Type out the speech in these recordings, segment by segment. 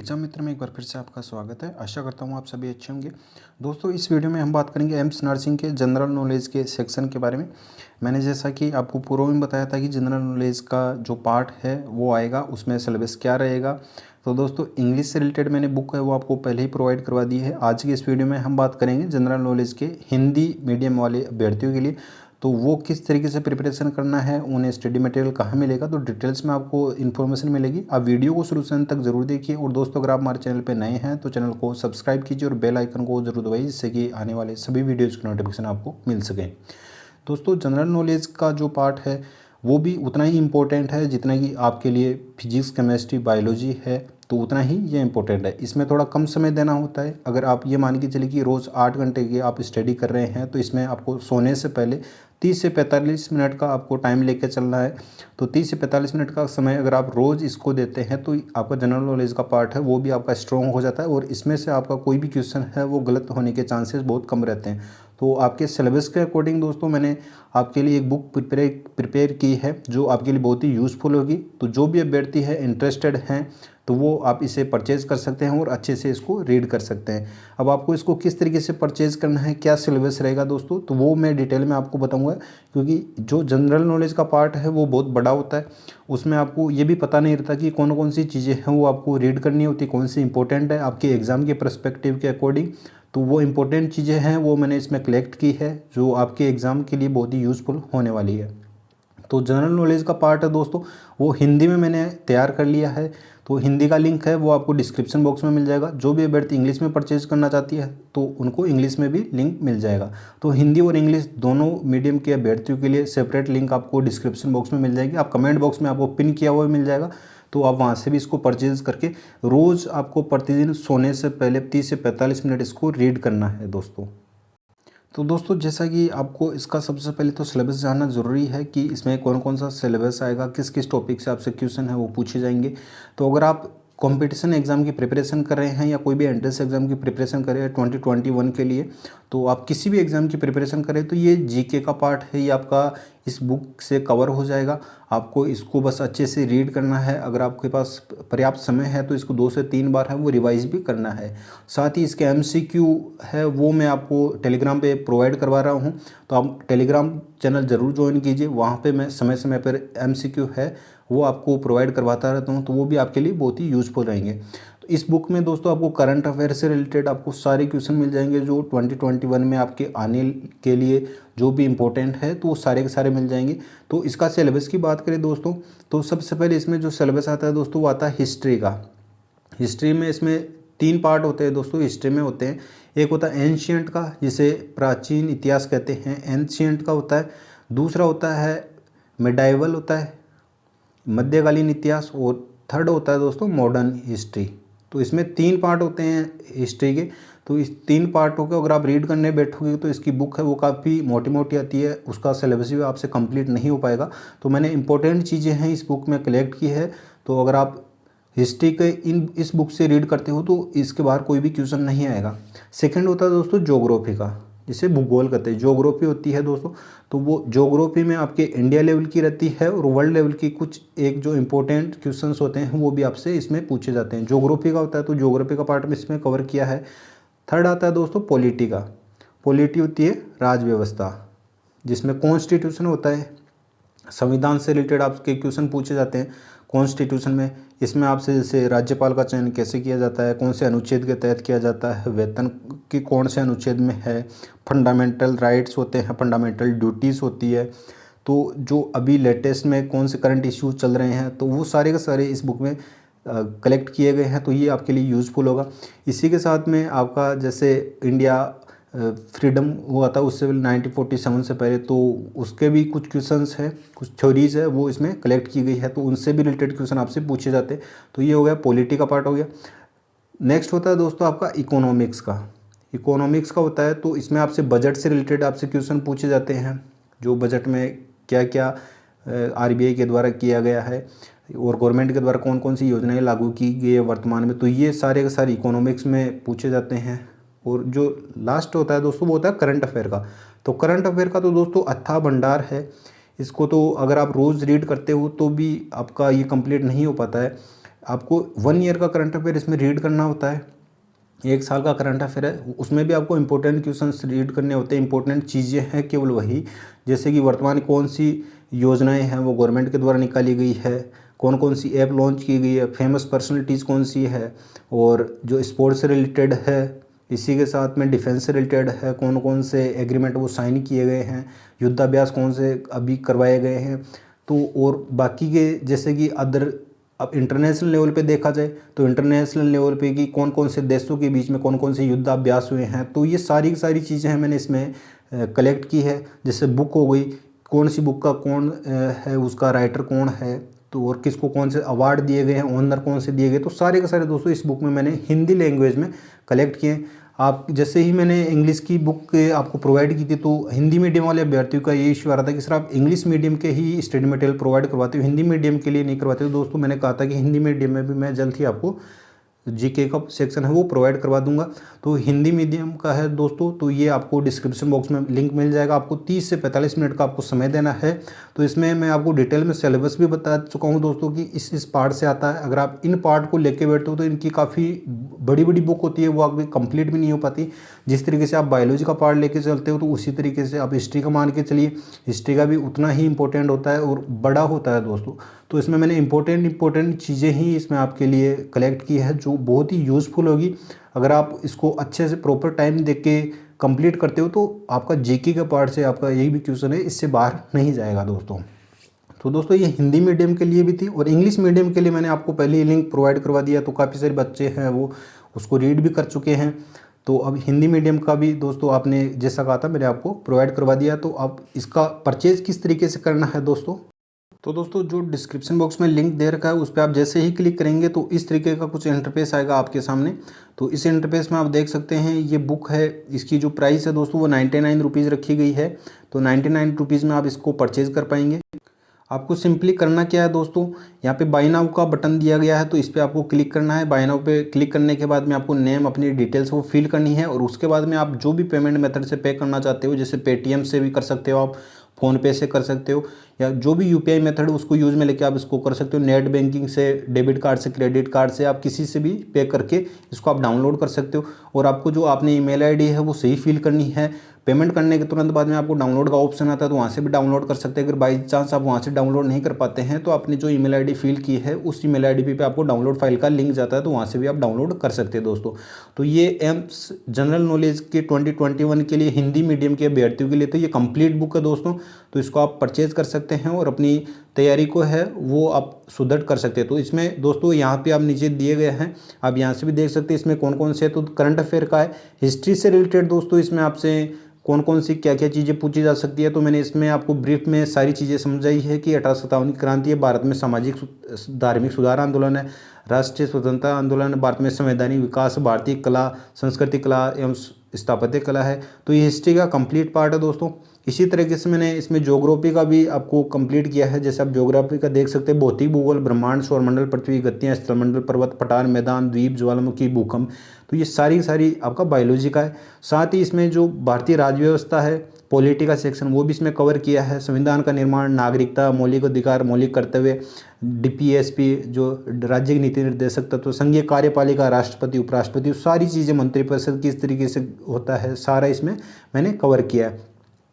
Exam मित्र में एक बार फिर से आपका स्वागत है। आशा करता हूँ आप सभी अच्छे होंगे। दोस्तों इस वीडियो में हम बात करेंगे एम्स नर्सिंग के जनरल नॉलेज के सेक्शन के बारे में। मैंने जैसा कि आपको पूर्व में बताया था कि जनरल नॉलेज का जो पार्ट है वो आएगा, उसमें सिलेबस क्या रहेगा। तो दोस्तों इंग्लिश से रिलेटेड मैंने बुक है वो आपको पहले ही प्रोवाइड करवा दी है। आज की इस वीडियो में हम बात करेंगे जनरल नॉलेज के हिंदी मीडियम वाले अभ्यर्थियों के लिए, तो वो किस तरीके से प्रिपरेशन करना है, उन्हें स्टडी मटेरियल कहाँ मिलेगा, तो डिटेल्स में आपको इन्फॉर्मेशन मिलेगी। आप वीडियो को शुरू से अंत तक जरूर देखिए। और दोस्तों अगर आप हमारे चैनल पर नए हैं तो चैनल को सब्सक्राइब कीजिए और बेल आइकन को जरूर दबाइए, जिससे कि आने वाले सभी वीडियोज़ की नोटिफिकेशन आपको मिल सके। दोस्तों जनरल नॉलेज का जो पार्ट है वो भी उतना ही इम्पोर्टेंट है जितना कि आपके लिए फिजिक्स, केमिस्ट्री, बायोलॉजी है, तो उतना ही ये इम्पोर्टेंट है। इसमें थोड़ा कम समय देना होता है। अगर आप ये मान के चलिए कि रोज़ 8 घंटे की आप स्टडी कर रहे हैं, तो इसमें आपको सोने से पहले 30 से 45 मिनट का आपको टाइम लेके चलना है। तो 30 से 45 मिनट का समय अगर आप रोज़ इसको देते हैं तो आपका जनरल नॉलेज का पार्ट है वो भी आपका स्ट्रॉन्ग हो जाता है, और इसमें से आपका कोई भी क्वेश्चन है वो गलत होने के चांसेस बहुत कम रहते हैं। तो आपके सिलेबस के अकॉर्डिंग दोस्तों मैंने आपके लिए एक बुक प्रिपेयर की है जो आपके लिए बहुत ही यूज़फुल होगी। तो जो भी अभ्यर्थी है इंटरेस्टेड हैं तो वो आप इसे परचेज़ कर सकते हैं और अच्छे से इसको रीड कर सकते हैं। अब आपको इसको किस तरीके से परचेज़ करना है, क्या सिलेबस रहेगा दोस्तों, तो वो मैं डिटेल में आपको बताऊंगा। क्योंकि जो जनरल नॉलेज का पार्ट है वो बहुत बड़ा होता है, उसमें आपको ये भी पता नहीं रहता कि कौन कौन सी चीज़ें हैं वो आपको रीड करनी होती, कौन सी इंपॉर्टेंट है आपके एग्ज़ाम के परस्पेक्टिव के अकॉर्डिंग। तो वो इम्पोर्टेंट चीज़ें हैं वो मैंने इसमें कलेक्ट की है जो आपके एग्ज़ाम के लिए बहुत ही यूज़फुल होने वाली है। तो जनरल नॉलेज का पार्ट है दोस्तों वो हिंदी में मैंने तैयार कर लिया है। तो हिंदी का लिंक है वो आपको डिस्क्रिप्शन बॉक्स में मिल जाएगा। जो भी अभ्यर्थी इंग्लिश में परचेज करना चाहती है तो उनको इंग्लिश में भी लिंक मिल जाएगा। तो हिंदी और इंग्लिश दोनों मीडियम के अभ्यर्थियों के लिए सेपरेट लिंक आपको डिस्क्रिप्शन बॉक्स में मिल जाएगी। आप कमेंट बॉक्स में आपको पिन किया हुआ मिल जाएगा, तो आप वहाँ से भी इसको परचेज करके रोज़ आपको प्रतिदिन सोने से पहले 30 से 45 मिनट इसको रीड करना है दोस्तों। तो दोस्तों जैसा कि आपको इसका सबसे पहले तो सिलेबस जानना ज़रूरी है कि इसमें कौन कौन सा सिलेबस आएगा, किस किस टॉपिक से आपसे क्वेश्चन है वो पूछे जाएंगे। तो अगर आप कंपटीशन एग्ज़ाम की प्रिपरेशन कर रहे हैं या कोई भी एंट्रेंस एग्ज़ाम की प्रिपरेशन कर रहे हैं 2021 के लिए, तो आप किसी भी एग्ज़ाम की प्रिपरेशन करें तो ये जीके का पार्ट है, ये आपका इस बुक से कवर हो जाएगा। आपको इसको बस अच्छे से रीड करना है। अगर आपके पास पर्याप्त समय है तो इसको 2 से 3 बार है वो रिवाइज भी करना है। साथ ही इसके एमसीक्यू है वो मैं आपको टेलीग्राम पे प्रोवाइड करवा रहा हूँ, तो आप टेलीग्राम चैनल ज़रूर ज्वाइन कीजिए। वहाँ पे मैं समय समय पर एमसीक्यू है वो आपको प्रोवाइड करवाता रहता हूँ, तो वो भी आपके लिए बहुत ही यूज़फुल रहेंगे। तो इस बुक में दोस्तों आपको करंट अफेयर से रिलेटेड आपको सारे क्वेश्चन मिल जाएंगे जो 2021 में आपके आने के लिए जो भी इम्पोर्टेंट है तो वो सारे के सारे मिल जाएंगे। तो इसका सिलेबस की बात करें दोस्तों, तो सबसे पहले इसमें जो सिलेबस आता है दोस्तों वो आता है हिस्ट्री का। हिस्ट्री में इसमें 3 पार्ट होते हैं दोस्तों। हिस्ट्री में होते हैं, एक होता है एंशियंट का जिसे प्राचीन इतिहास कहते हैं, एंशियंट का होता है। दूसरा होता है मिडाइवल होता है, मध्यकालीन इतिहास। और थर्ड होता है दोस्तों मॉडर्न हिस्ट्री। तो इसमें 3 पार्ट होते हैं हिस्ट्री के। तो इस 3 पार्टों को अगर आप रीड करने बैठोगे तो इसकी बुक है वो काफ़ी मोटी मोटी आती है, उसका सिलेबस भी आपसे कंप्लीट नहीं हो पाएगा। तो मैंने इंपॉर्टेंट चीज़ें हैं इस बुक में कलेक्ट की है। तो अगर आप हिस्ट्री के इस बुक से रीड करते हो तो इसके बाहर कोई भी क्वेश्चन नहीं आएगा। सेकंड होता है दोस्तों ज्योग्राफी का, जिसे भूगोल कहते हैं। ज्योग्राफी होती है दोस्तों, तो वो ज्योग्राफी में आपके इंडिया लेवल की रहती है और वर्ल्ड लेवल की कुछ एक जो इंपॉर्टेंट क्वेश्चंस होते हैं वो भी आपसे इसमें पूछे जाते हैं। ज्योग्राफी का होता है तो ज्योग्राफी का पार्ट में इसमें कवर किया है। थर्ड आता है दोस्तों पॉलिटी का। पॉलिटी होती है राज व्यवस्था, जिसमें कॉन्स्टिट्यूशन होता है, संविधान से रिलेटेड आपके क्वेश्चन पूछे जाते हैं कॉन्स्टिट्यूशन में। इसमें आपसे जैसे राज्यपाल का चयन कैसे किया जाता है, कौन से अनुच्छेद के तहत किया जाता है, वेतन की कौन से अनुच्छेद में है, फंडामेंटल राइट्स होते हैं, फंडामेंटल ड्यूटीज़ होती है। तो जो अभी लेटेस्ट में कौन से करंट इश्यूज चल रहे हैं तो वो सारे के सारे इस बुक में कलेक्ट किए गए हैं, तो ये आपके लिए यूज़फुल होगा। इसी के साथ में आपका जैसे इंडिया फ्रीडम हुआ था उससे 1947 से पहले, तो उसके भी कुछ क्वेश्चंस हैं, कुछ थ्योरीज है वो इसमें कलेक्ट की गई है, तो उनसे भी रिलेटेड क्वेश्चन आपसे पूछे जाते हैं। तो ये हो गया पॉलिटी का पार्ट हो गया। नेक्स्ट होता है दोस्तों आपका इकोनॉमिक्स का। इकोनॉमिक्स का होता है तो इसमें आपसे बजट से रिलेटेड आपसे क्वेश्चन पूछे जाते हैं, जो बजट में क्या क्या आरबीआई के द्वारा किया गया है और गवर्नमेंट के द्वारा कौन कौन सी योजनाएं लागू की गई है वर्तमान में, तो ये सारे के सारे इकोनॉमिक्स में पूछे जाते हैं। और जो लास्ट होता है दोस्तों वो होता है करंट अफेयर का। तो करंट अफेयर का तो दोस्तों अथाह भंडार है, इसको तो अगर आप रोज़ रीड करते हो तो भी आपका ये कंप्लीट नहीं हो पाता है। आपको 1 ईयर का करंट अफेयर इसमें रीड करना होता है, 1 साल का करंट अफेयर है, उसमें भी आपको इंपॉर्टेंट क्वेश्चंस रीड करने होते हैं। इंपॉर्टेंट चीज़ें हैं केवल वही, जैसे कि वर्तमान कौन सी योजनाएं हैं वो गवर्नमेंट के द्वारा निकाली गई है, कौन कौन सी ऐप लॉन्च की गई है, फेमस पर्सनैलिटीज़ कौन सी है, और जो स्पोर्ट्स से रिलेटेड है, इसी के साथ में डिफेंस से रिलेटेड है, कौन कौन से एग्रीमेंट वो साइन किए गए हैं, युद्धाभ्यास कौन से अभी करवाए गए हैं। तो और बाकी के जैसे कि अदर, अब इंटरनेशनल लेवल पे देखा जाए तो इंटरनेशनल लेवल पे कि कौन कौन से देशों के बीच में कौन कौन से युद्धाभ्यास हुए हैं, तो ये सारी की सारी चीज़ें हैं मैंने इसमें कलेक्ट की है। जैसे बुक हो गई, कौन सी बुक का कौन है, उसका राइटर कौन है, तो और किसको कौन से अवार्ड दिए गए हैं, ऑनर कौन से दिए गए, तो सारे के सारे दोस्तों इस बुक में मैंने हिंदी लैंग्वेज में कलेक्ट किए। आप जैसे ही मैंने इंग्लिश की बुक आपको प्रोवाइड की थी तो हिंदी मीडियम वाले अभ्यर्थियों का ये इशू आ रहा था कि सर आप इंग्लिश मीडियम के ही स्टडी मटेरियल प्रोवाइड करवाते हो, हिंदी मीडियम के लिए नहीं करवाते हो। दोस्तों मैंने कहा था कि हिंदी मीडियम में भी मैं जल्द ही आपको जीके का सेक्शन है वो प्रोवाइड करवा दूंगा। तो हिंदी मीडियम का है दोस्तों, तो ये आपको डिस्क्रिप्शन बॉक्स में लिंक मिल जाएगा। आपको 30 से 45 मिनट का आपको समय देना है। तो इसमें मैं आपको डिटेल में सिलेबस भी बता चुका हूँ दोस्तों कि इस पार्ट से आता है। अगर आप इन पार्ट को लेके बैठते हो तो इनकी काफ़ी बड़ी बड़ी बुक होती है, वो आपकी कंप्लीट भी नहीं हो पाती। जिस तरीके से आप बायोलॉजी का पार्ट लेके चलते हो तो उसी तरीके से आप हिस्ट्री का मान के चलिए, हिस्ट्री का भी उतना ही इंपॉर्टेंट होता है और बड़ा होता है दोस्तों। तो इसमें मैंने इंपॉर्टेंट चीज़ें ही इसमें आपके लिए कलेक्ट की है जो बहुत ही यूज़फुल होगी। अगर आप इसको अच्छे से प्रॉपर टाइम देख के कंप्लीट करते हो तो आपका जीके का पार्ट से आपका यही भी क्वेश्चन है, इससे बाहर नहीं जाएगा दोस्तों। तो दोस्तों ये हिंदी मीडियम के लिए भी थी, और इंग्लिश मीडियम के लिए मैंने आपको पहले ही लिंक प्रोवाइड करवा दिया, तो काफ़ी सारे बच्चे हैं वो उसको रीड भी कर चुके हैं। तो अब हिंदी मीडियम का भी दोस्तों आपने जैसा कहा था मैंने आपको प्रोवाइड करवा दिया। तो अब इसका परचेज़ किस तरीके से करना है दोस्तों, तो दोस्तों जो डिस्क्रिप्शन बॉक्स में लिंक दे रखा है उस पर आप जैसे ही क्लिक करेंगे तो इस तरीके का कुछ इंटरफेस आएगा आपके सामने। तो इस इंटरफेस में आप देख सकते हैं ये बुक है, इसकी जो प्राइस है दोस्तों वो 99 रुपीज़ रखी गई है। तो 99 रुपीज़ में आप इसको परचेज़ कर पाएंगे। आपको सिंपली करना क्या है दोस्तों, यहाँ पे बाय नाउ का बटन दिया गया है, तो इस पर आपको क्लिक करना है। बाय नाउ पे क्लिक करने के बाद में आपको नेम अपनी डिटेल्स वो फिल करनी है, और उसके बाद में आप जो भी पेमेंट मेथड से पे करना चाहते हो, जैसे पेटीएम से भी कर सकते हो आप, फ़ोनपे से कर सकते हो, या जो भी यूपीआई मेथड उसको यूज़ में लेके आप इसको कर सकते हो। नेट बैंकिंग से, डेबिट कार्ड से, क्रेडिट कार्ड से, आप किसी से भी पे करके इसको आप डाउनलोड कर सकते हो। और आपको जो आपने ईमेल आईडी है वो सही फिल करनी है। पेमेंट करने के तुरंत बाद में आपको डाउनलोड का ऑप्शन आता है, तो वहाँ से भी डाउनलोड कर सकते हैं। अगर बाई चांस आप वहाँ से डाउनलोड नहीं कर पाते हैं तो आपने जो ईमेल आईडी फिल की है उस ईमेल आईडी पे आपको डाउनलोड फाइल का लिंक जाता है, तो वहाँ से भी आप डाउनलोड कर सकते हैं दोस्तों। तो ये एम्स जनरल नॉलेज के 2021 के लिए हिंदी मीडियम के अभ्यर्थियों के लिए तो ये कंप्लीट बुक है दोस्तों। तो इसको आप परचेज कर सकते हैं और अपनी तैयारी को है वो आप सुदृढ़ कर सकते हैं। तो इसमें दोस्तों यहाँ पे आप नीचे दिए गए हैं, आप यहाँ से भी देख सकते हैं इसमें कौन कौन से, तो करंट अफेयर का है, हिस्ट्री से रिलेटेड दोस्तों इसमें आपसे कौन कौन सी क्या क्या चीज़ें पूछी जा सकती है। तो मैंने इसमें आपको ब्रीफ में सारी चीज़ें समझाई है कि 1857 की क्रांति है, भारत में सामाजिक धार्मिक सुधार आंदोलन है, राष्ट्रीय स्वतंत्रता आंदोलन, भारत में संवैधानिक विकास, भारतीय कला संस्कृति कला एवं स्थापत्य कला है। तो ये हिस्ट्री का कंप्लीट पार्ट है दोस्तों। इसी तरीके से मैंने इसमें ज्योग्राफी का भी आपको कंप्लीट किया है। जैसे आप ज्योग्राफी का देख सकते हैं, भौतिक भूगोल, ब्रह्मांड, सौरमंडल, पृथ्वी, गतियाँ, स्थलमंडल, पर्वत, पठार, मैदान, द्वीप, ज्वालामुखी, भूकंप, तो ये सारी आपका बायोलॉजी का है। साथ ही इसमें जो भारतीय राज्य व्यवस्था है, पॉलिटी का सेक्शन वो भी इसमें कवर किया है। संविधान का निर्माण, नागरिकता, मौलिक अधिकार, मौलिक कर्तव्य, डीपीएसपी जो राज्य की नीति निर्देशक तत्व, संघीय कार्यपालिका, राष्ट्रपति, उपराष्ट्रपति, सारी चीज़ें, मंत्रिपरिषद किस तरीके से होता है, सारा इसमें मैंने कवर किया है।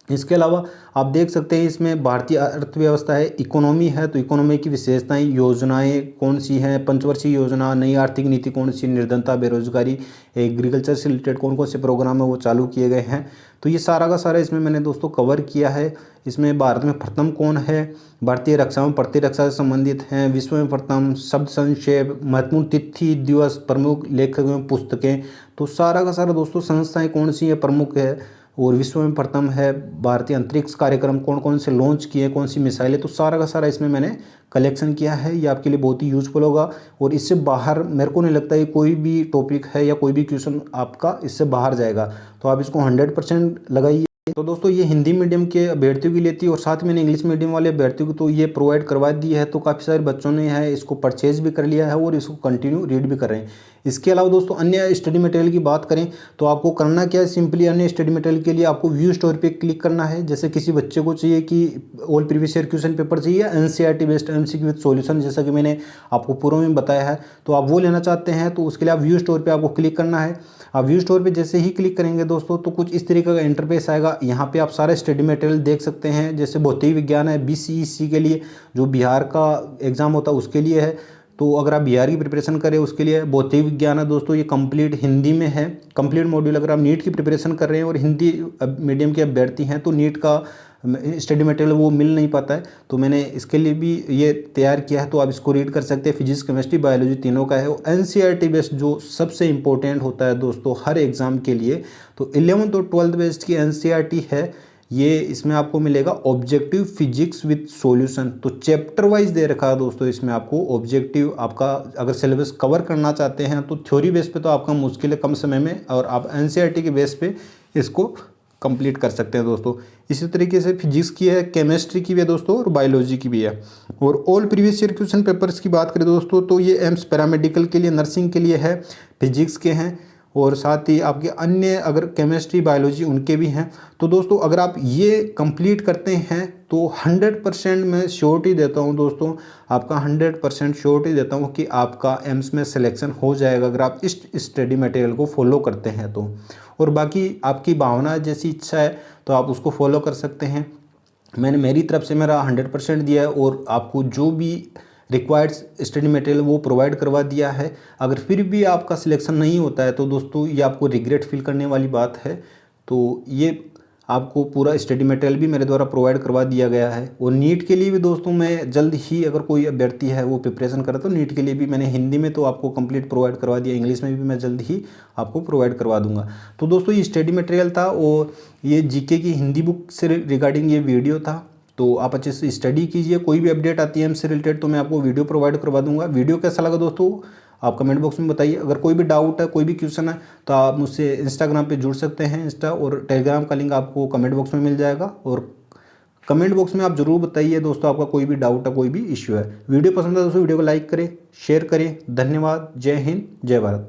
इसके अलावा आप देख सकते हैं इसमें भारतीय अर्थव्यवस्था है, इकोनॉमी है, तो इकोनॉमी की विशेषताएं, योजनाएं कौन सी हैं, पंचवर्षीय योजना, नई आर्थिक नीति कौन सी, निर्धनता, बेरोजगारी, एग्रीकल्चर से रिलेटेड कौन कौन से प्रोग्राम है वो चालू किए गए हैं। तो ये सारा का सारा इसमें मैंने दोस्तों कवर किया है। इसमें भारत में प्रथम कौन है, भारतीय रक्षा एवं प्रतिरक्षा से संबंधित हैं, विश्व में प्रथम, शब्द संक्षेप, महत्वपूर्ण तिथि दिवस, प्रमुख लेखक एवं पुस्तकें, तो सारा का सारा दोस्तों संस्थाएं कौन सी है प्रमुख है, और विश्व में प्रथम है, भारतीय अंतरिक्ष कार्यक्रम कौन कौन से लॉन्च किए, कौन सी मिसाइलें, तो सारा का सारा इसमें मैंने कलेक्शन किया है। ये आपके लिए बहुत ही यूजफुल होगा, और इससे बाहर मेरे को नहीं लगता है कोई भी टॉपिक है या कोई भी क्वेश्चन आपका इससे बाहर जाएगा। तो आप इसको 100% लगाइए। तो दोस्तों ये हिंदी मीडियम के अभ्यर्थियों की लेती है और साथ में मैंने इंग्लिश मीडियम वाले अभ्यर्थियों को तो ये प्रोवाइड करवा दी है। तो काफ़ी सारे बच्चों ने है इसको परचेज भी कर लिया है और इसको कंटिन्यू रीड भी कर रहे हैं। इसके अलावा दोस्तों अन्य स्टडी मटेरियल की बात करें तो आपको करना क्या है, सिंपली अन्य स्टडी मटेरियल के लिए आपको व्यू स्टोरी पे क्लिक करना है। जैसे किसी बच्चे को चाहिए कि all previous year question paper चाहिए NCERT based MCQ with solution, जैसा कि मैंने आपको पूर्व में बताया है, तो आप वो लेना चाहते हैं तो उसके लिए आप व्यू स्टोर पे आपको क्लिक करना है। आप व्यू स्टोर पे जैसे ही क्लिक करेंगे दोस्तों तो कुछ इस तरीके का इंटरफेस आएगा। यहाँ पे आप सारे स्टडी मटेरियल देख सकते हैं। जैसे भौतिक विज्ञान है बीसीईसी के लिए, जो बिहार का एग्जाम होता है उसके लिए है, तो अगर आप बिहार की प्रिपरेशन करें उसके लिए भौतिक विज्ञान है दोस्तों, ये कंप्लीट हिंदी में है, कंप्लीट मॉड्यूल। अगर आप नीट की प्रिपरेशन कर रहे हैं और हिंदी मीडियम के अभ्यर्थी हैं तो नीट का स्टडी मटेरियल वो मिल नहीं पाता है, तो मैंने इसके लिए भी ये तैयार किया है, तो आप इसको रीड कर सकते हैं। फिजिक्स केमिस्ट्री बायोलॉजी तीनों का है और एनसीईआरटी बेस्ड जो सबसे इंपॉर्टेंट होता है दोस्तों हर एग्ज़ाम के लिए, तो 11th और 12th बेस्ड की एनसीईआरटी है ये। इसमें आपको मिलेगा ऑब्जेक्टिव फिजिक्स विद सॉल्यूशन, तो चैप्टर वाइज दे रखा है दोस्तों। इसमें आपको ऑब्जेक्टिव आपका अगर सिलेबस कवर करना चाहते हैं तो थ्योरी बेस पे तो आपका मुश्किल है कम समय में, और आप एनसीईआरटी के बेस पे इसको कंप्लीट कर सकते हैं दोस्तों। इसी तरीके से फिजिक्स की है, केमिस्ट्री की भी है दोस्तों और बायोलॉजी की भी है। और all previous year question papers की बात करें दोस्तों तो ये एम्स पैरामेडिकल के लिए, नर्सिंग के लिए है, फिजिक्स के हैं और साथ ही आपके अन्य अगर केमिस्ट्री बायोलॉजी उनके भी हैं। तो दोस्तों अगर आप ये कंप्लीट करते हैं तो 100% मैं श्योरिटी देता हूँ दोस्तों, आपका 100% श्योरिटी देता हूँ कि आपका एम्स में सिलेक्शन हो जाएगा अगर आप इस स्टडी मटेरियल को फॉलो करते हैं तो। और बाकी आपकी भावना जैसी इच्छा है तो आप उसको फॉलो कर सकते हैं। मैंने मेरी तरफ से मेरा 100% दिया है और आपको जो भी रिक्वायर्ड स्टडी मटेरियल वो प्रोवाइड करवा दिया है। अगर फिर भी आपका सिलेक्शन नहीं होता है तो दोस्तों ये आपको रिग्रेट फील करने वाली बात है। तो ये आपको पूरा स्टडी मटेरियल भी मेरे द्वारा प्रोवाइड करवा दिया गया है। और नीट के लिए भी दोस्तों मैं जल्द ही, अगर कोई अभ्यर्थी है वो प्रिपरेशन करे तो नीट के लिए भी मैंने हिंदी में तो आपको कंप्लीट प्रोवाइड करवा दिया, इंग्लिश में भी मैं जल्द ही आपको प्रोवाइड करवा दूंगा। तो दोस्तों ये स्टडी मटेरियल था और ये जीके की हिंदी बुक से रिगार्डिंग ये वीडियो था। तो आप अच्छे से स्टडी कीजिए, कोई भी अपडेट आती है हमसे रिलेटेड तो मैं आपको वीडियो प्रोवाइड करवा दूंगा। वीडियो कैसा लगा दोस्तों आप कमेंट बॉक्स में बताइए। अगर कोई भी डाउट है, कोई भी क्वेश्चन है तो आप मुझसे इंस्टाग्राम पे जुड़ सकते हैं। इंस्टा और टेलीग्राम का लिंक आपको कमेंट बॉक्स में मिल जाएगा और कमेंट बॉक्स में आप जरूर बताइए दोस्तों आपका कोई भी डाउट है, कोई भी इश्यू है। वीडियो पसंद है दोस्तों वीडियो को लाइक करें, शेयर करें। धन्यवाद। जय हिंद, जय भारत।